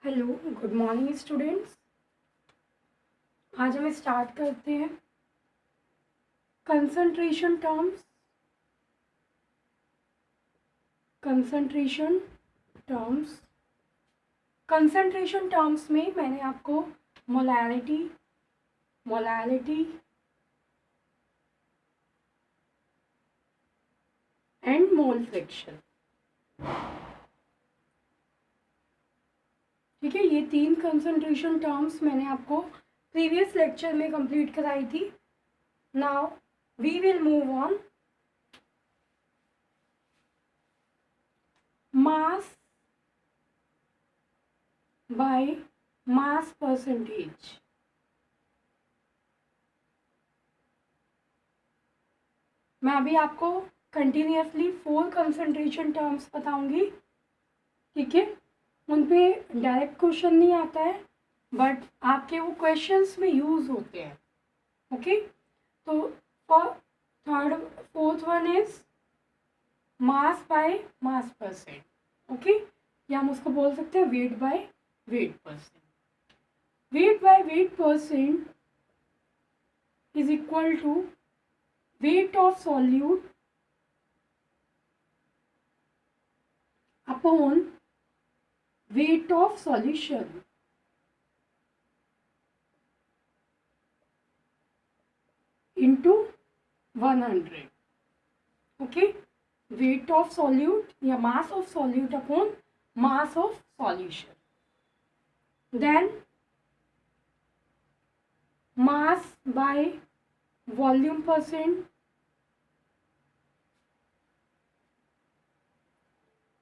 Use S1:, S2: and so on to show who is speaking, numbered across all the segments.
S1: Hello, good morning students. आज हम start करते हैं concentration terms. Concentration terms concentration terms में मैंने आपको molality molality and mole fraction, ठीक है, ये तीन कंसंट्रेशन टर्म्स मैंने आपको प्रीवियस लेक्चर में कंप्लीट कराई थी। Now we will move on mass by mass percentage. मैं अभी आपको कंटिन्यूसली 4 कंसंट्रेशन टर्म्स बताऊंगी, ठीक है। उन पे डायरेक्ट क्वेश्चन नहीं आता है, बट आपके वो क्वेश्चंस में यूज होते हैं, ओके। तो for third fourth one is mass by mass percent, okay, या हम उसको बोल सकते हैं weight by weight percent. Weight by weight percent is equal to weight of solute upon weight of solution into 100, okay, weight of solute या mass of solute upon mass of solution, then mass by volume percent,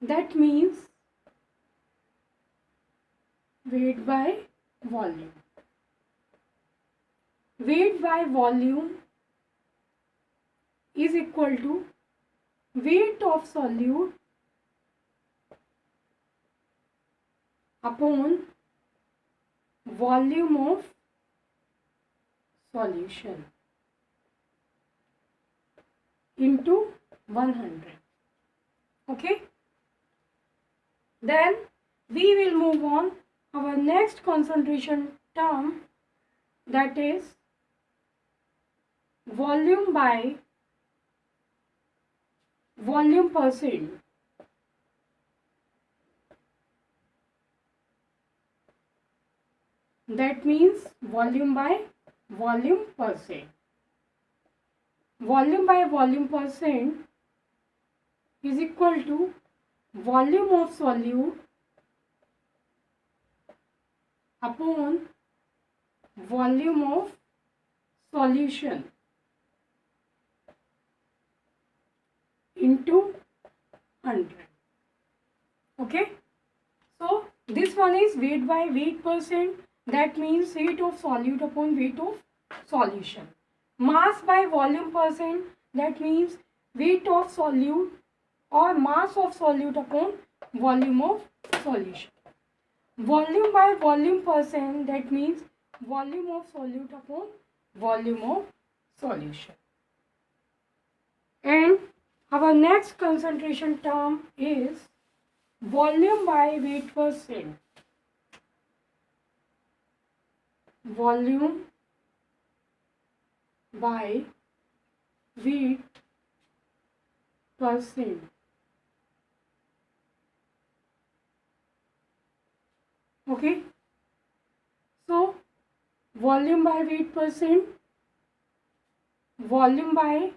S1: that means weight by volume. Weight by volume is equal to weight of solute upon volume of solution into 100, okay. Then we will move on our next concentration term, that is volume by volume percent. That means volume by volume percent. Volume by volume percent is equal to volume of solute upon volume of solution into 100, okay. So this one is weight by weight percent, that means weight of solute upon weight of solution. Mass by volume percent, that means weight of solute or mass of solute upon volume of solution. Volume by volume percent, that means volume of solute upon volume of solution. And our next concentration term is volume by weight percent. Volume by weight percent, okay. So volume by weight percent, volume by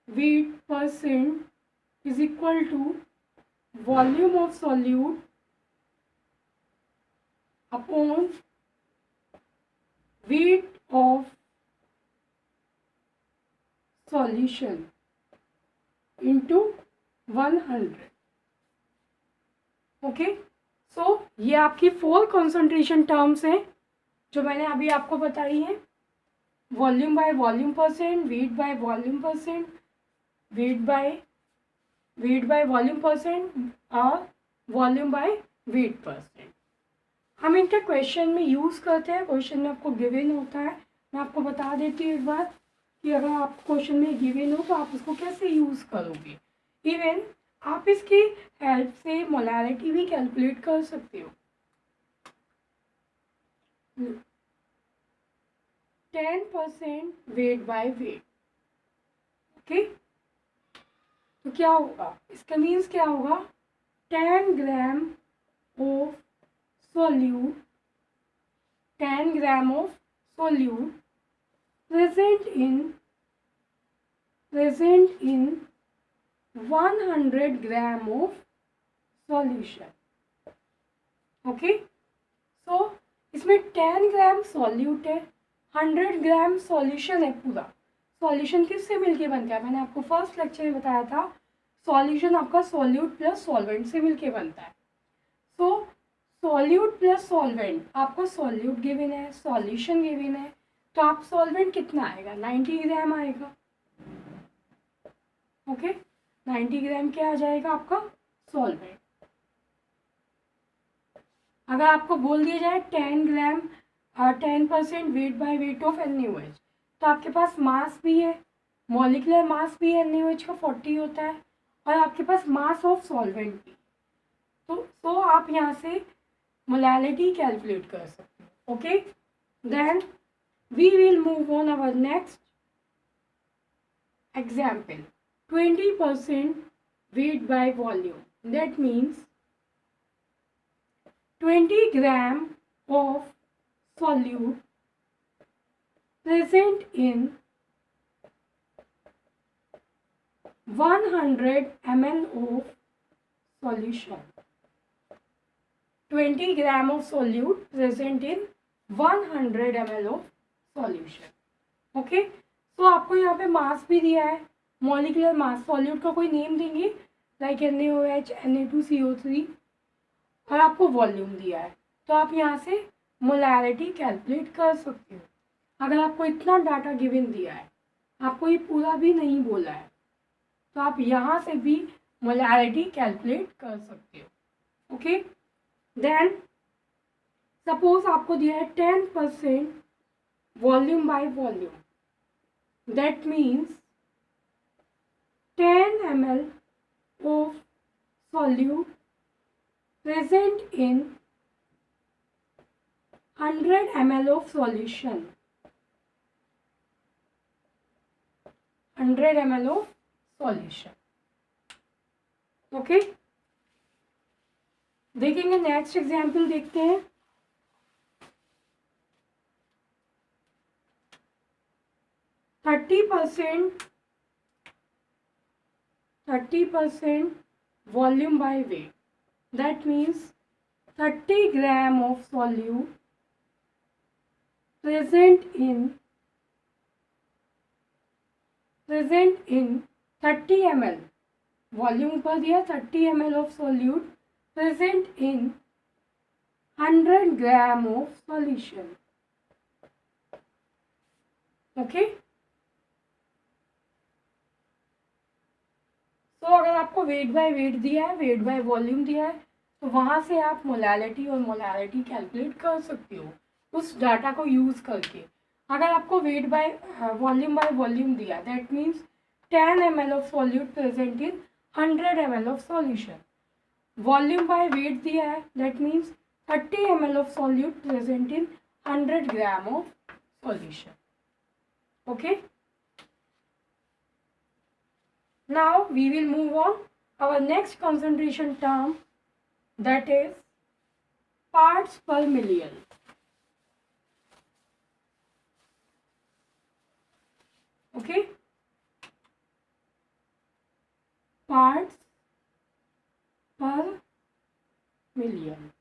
S1: weight percent is equal to volume of solute upon weight of solution into 100, okay. So ये आपकी 4 concentration terms हैं जो मैंने अभी आपको बताई है। Volume by volume percent, weight by volume percent, weight by volume percent और वॉल्यूम बाय वेट परसेंट। हम इनका क्वेश्चन में यूज़ करते हैं, क्वेश्चन में आपको गिवन होता है। मैं आपको बता देती हूँ एक बार कि अगर आप क्वेश्चन में गिवन हो तो आप उसको कैसे यूज़ करोगे। इवन आप इसकी हेल्प से मोलैरिटी भी कैलकुलेट कर सकते हो, 10% वेट बाय वेट। ओके, तो क्या होगा, इसका मीन्स क्या होगा, 10 gram of solute, 10 gram of solute present in 100 gram of solution. Okay, so इसमें 10 ग्राम सॉल्यूट है, 100 ग्राम सॉल्यूशन है। पूरा सॉल्यूशन किससे मिलके बनता है, मैंने आपको फर्स्ट लेक्चर में बताया था, सॉल्यूशन आपका सॉल्यूट प्लस सॉल्वेंट से मिलके बनता है। सो सॉल्यूट प्लस सॉल्वेंट, आपको सॉल्यूट गिवन है, सॉल्यूशन गिवन है, तो आप सॉल्वेंट कितना आएगा, 90 ग्राम आएगा। ओके, 90 ग्राम क्या आ जाएगा आपका सॉल्वेंट। अगर आपको बोल दिया जाए 10 ग्राम 10% wait by weight of NaOH, तो आपके पास मास भी है, मॉलिकुलर मास भी है NaOH का 40 होता है, और आपके पास मास ऑफ सॉल्वेंट भी। तो आप यहाँ से मोलैलिटी कैलकुलेट कर सकते हो। Okay, then we will move on our next example, 20% weight by volume, that means 20 gram of solute present in 100 ml of solution। 20 gram of solute present in 100 ml of solution। Okay, तो आपको यहाँ पे मास भी दिया है, molecular mass, solute का कोई name देंगे लाइक NaOH, Na2CO3, और आपको वॉल्यूम दिया है, तो आप यहाँ से मोलैरिटी कैलकुलेट कर सकते हो। अगर आपको इतना डाटा गिवन दिया है, आपको ये पूरा भी नहीं बोला है, तो आप यहाँ से भी मोलैरिटी कैलकुलेट कर सकते हो। ओके, देन सपोज आपको दिया है 10% volume by volume, that means 10 ml of solute present in 100 ml of solution, 100 ml of solution। Okay, देखेंगे नेक्स्ट एग्जाम्पल, देखते हैं। Thirty percent volume by weight, that means 30 gram of solute present in 30 ml, volume पर दिया 30 ml of solute present in 100 gram of solution. Okay, तो अगर आपको wait by wait दिया है, वेट बाय वॉल्यूम दिया है, तो वहाँ से आप मोलैलिटी और मोलैरिटी कैलकुलेट कर सकते हो उस डाटा को यूज़ करके। अगर आपको वेट बाय वॉल्यूम दिया, that means 10 ml of solute present in 100 ml of solution. Volume by weight दिया है, that means 30 ml of solute present in 100 gram of solution. Okay, now we will move on our next concentration term, that is parts per million। okay, parts per million,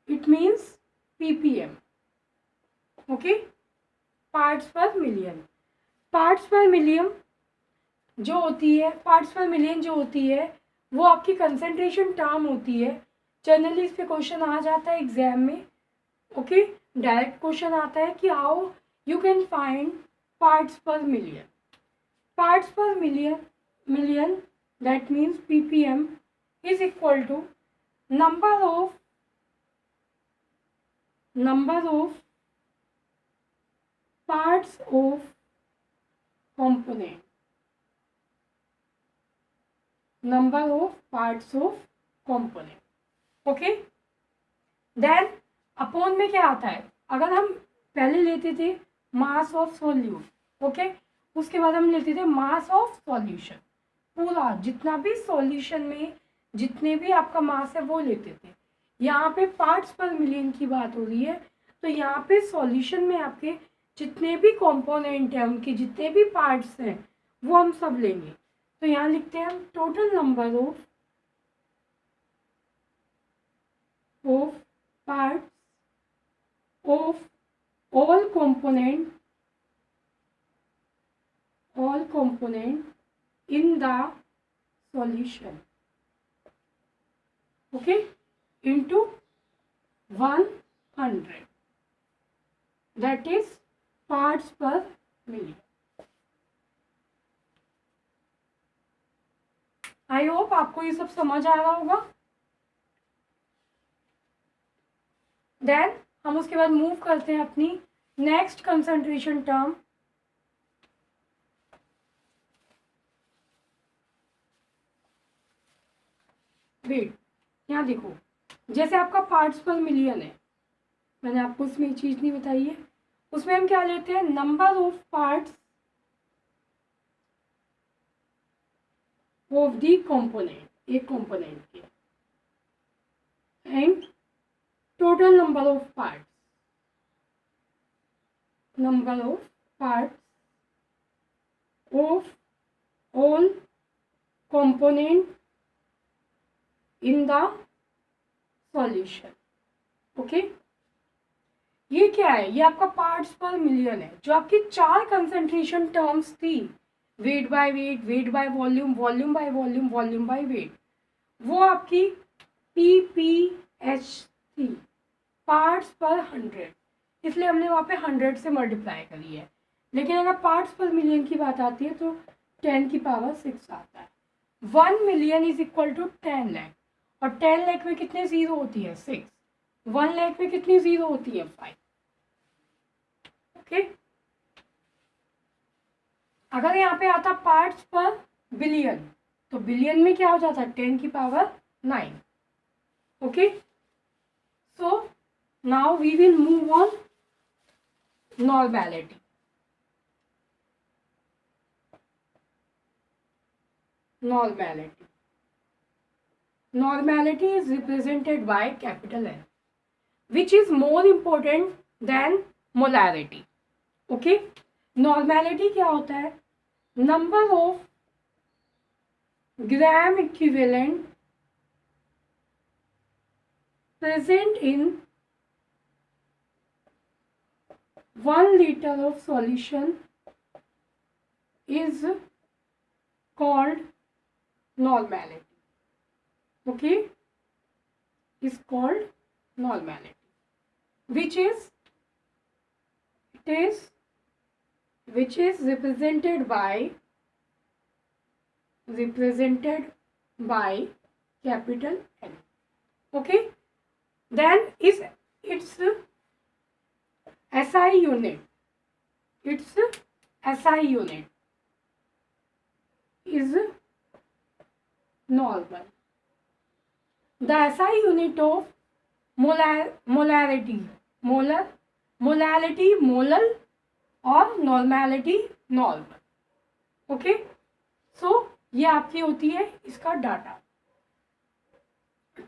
S1: it means ppm। okay, parts per million, parts per million जो होती है, parts per million जो होती है, वो आपकी concentration term होती है। जनरली इस पे क्वेश्चन आ जाता है एग्जाम में। ओके, डायरेक्ट क्वेश्चन आता है कि how you can find parts per million. Parts per million that means ppm is equal to number of parts of component, number of parts of component। Okay, then upon में क्या आता है, अगर हम पहले लेते थे मास ऑफ सॉल्यूट, ओके, उसके बाद हम लेते थे मास ऑफ सॉल्यूशन, पूरा जितना भी सॉल्यूशन में जितने भी आपका मास है वो लेते थे। यहाँ पे पार्ट्स पर मिलियन की बात हो रही है, तो यहाँ पे सॉल्यूशन में आपके जितने भी कंपोनेंट हैं, उनके जितने भी पार्ट्स हैं वो हम सब लेंगे। तो यहाँ लिखते हैं हम total number of parts of all component in the solution, okay, into 100, that is parts per million. I hope आपको ये सब समझ आ रहा होगा। देन हम उसके बाद मूव करते हैं अपनी नेक्स्ट कंसंट्रेशन टर्म, वेट। यहाँ देखो, जैसे आपका पार्ट्स पर मिलियन है, मैंने आपको उसमें एक चीज नहीं बताई है, उसमें हम क्या लेते हैं, number of parts of the component, एक कंपोनेंट के, and total number of parts, number of parts of all component in the solution, okay. ये क्या है, ये आपका पार्ट्स पर मिलियन है। जो आपकी 4 कंसंट्रेशन टर्म्स थी, wait by wait, weight by volume, volume by volume, volume by weight, वो आपकी PPH थी, पार्ट्स पर 100, इसलिए हमने वहाँ पे 100 से मल्टीप्लाई करी है। लेकिन अगर पार्ट्स पर मिलियन की बात आती है तो 10 की पावर 6 आता है। 1 million is equal to 10 lakh, और 10 लाख में कितने जीरो होती है, 6। 1 लाख में कितनी जीरो होती है, 5, ओके। अगर यहाँ पे आता पार्ट्स पर बिलियन, तो बिलियन में क्या हो जाता है, 10 की power 9, okay. So now we will move on normality. Normality. Normality is represented by capital N, which is more important than molarity. Okay? Normality क्या होता है, number of gram equivalent present in 1 liter of solution is called normality, okay, is called normality, which is represented by capital N, okay. Then is its SI unit, its SI unit is normal. The SI unit of molarity, molar, molality, molar, और normality normal, okay. So ये आपकी होती है इसका data,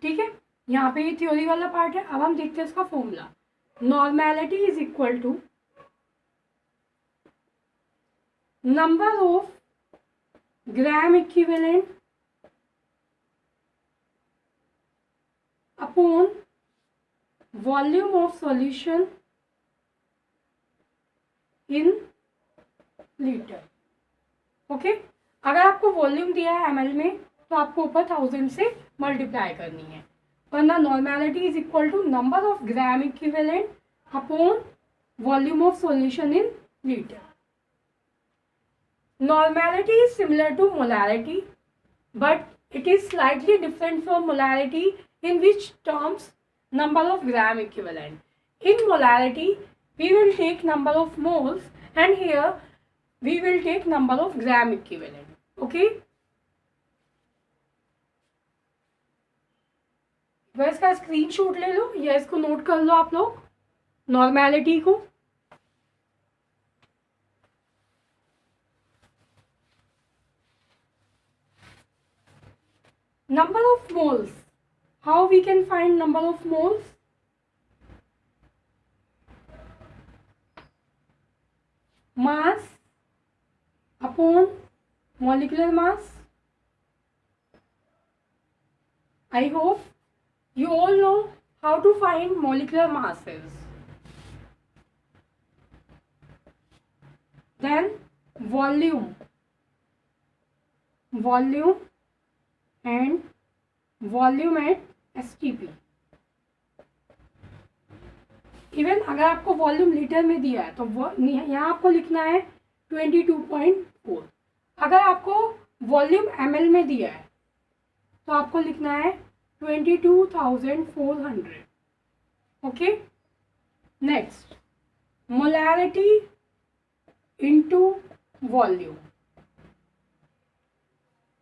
S1: ठीक है। यहाँ पे ये थ्योरी वाला पार्ट है। अब हम देखते हैं इसका formula. Normality is equal to number of gram equivalent upon volume of solution in litre, okay. अगर आपको वॉल्यूम दिया है ml में तो आपको ऊपर 1000 से मल्टीप्लाई करनी है, वरना normality is equal to number of gram equivalent upon volume of solution in litre. Normality is similar to molarity, but it is slightly different from molarity, in which terms number of gram equivalent. In molarity we will take number of moles, and here we will take number of gram equivalent, okay। वह इसका screenshot ले लो या इसको note कर लो आप लोग। Normality को। Number of moles, how we can find number of moles? Mass upon molecular mass. I hope you all know how to find molecular masses. Then volume and volume at STP. Even अगर आपको volume litre में दिया है तो यहाँ आपको लिखना है 22.4। अगर आपको वॉल्यूम ml में दिया है तो आपको लिखना है 22,400। Okay, next molarity into volume.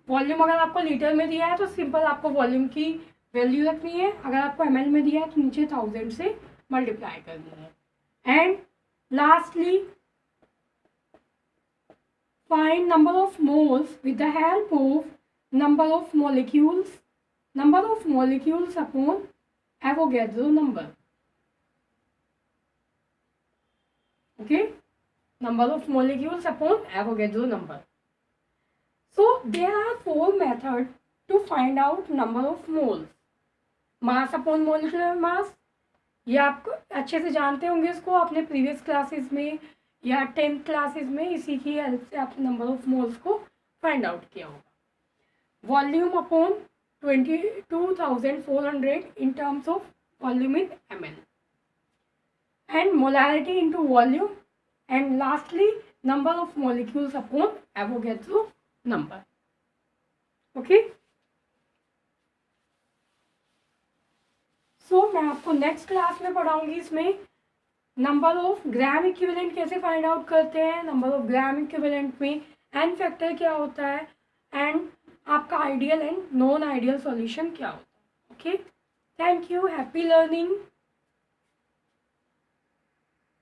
S1: Volume अगर आपको लीटर में दिया है तो सिंपल आपको वॉल्यूम की वैल्यू रखनी है, अगर आपको ml में दिया है तो नीचे 1000 से मल्टीप्लाई करनी है। And lastly find number of moles with the help of number of molecules upon Avogadro number. Okay, number of molecules upon Avogadro number. So there are 4 methods to find out number of moles. Mass upon molecular mass, ये आप अच्छे से जानते होंगे इसको अपने previous classes में या 10th क्लासेस में, इसी की हेल्प से आप नंबर ऑफ मोल्स को फाइंड आउट किया होगा। Volume upon 22,400 in terms of volume in ml, and molarity into volume, and lastly number of molecules upon Avogadro number. Okay, so मैं आपको नेक्स्ट क्लास में पढ़ाऊंगी इसमें नंबर ऑफ ग्राम इक्विवेलेंट कैसे find out करते हैं, नंबर ऑफ ग्राम इक्विवेलेंट में N factor क्या होता है, एंड आपका ideal and non ideal solution क्या होता है। Okay, thank you, happy learning.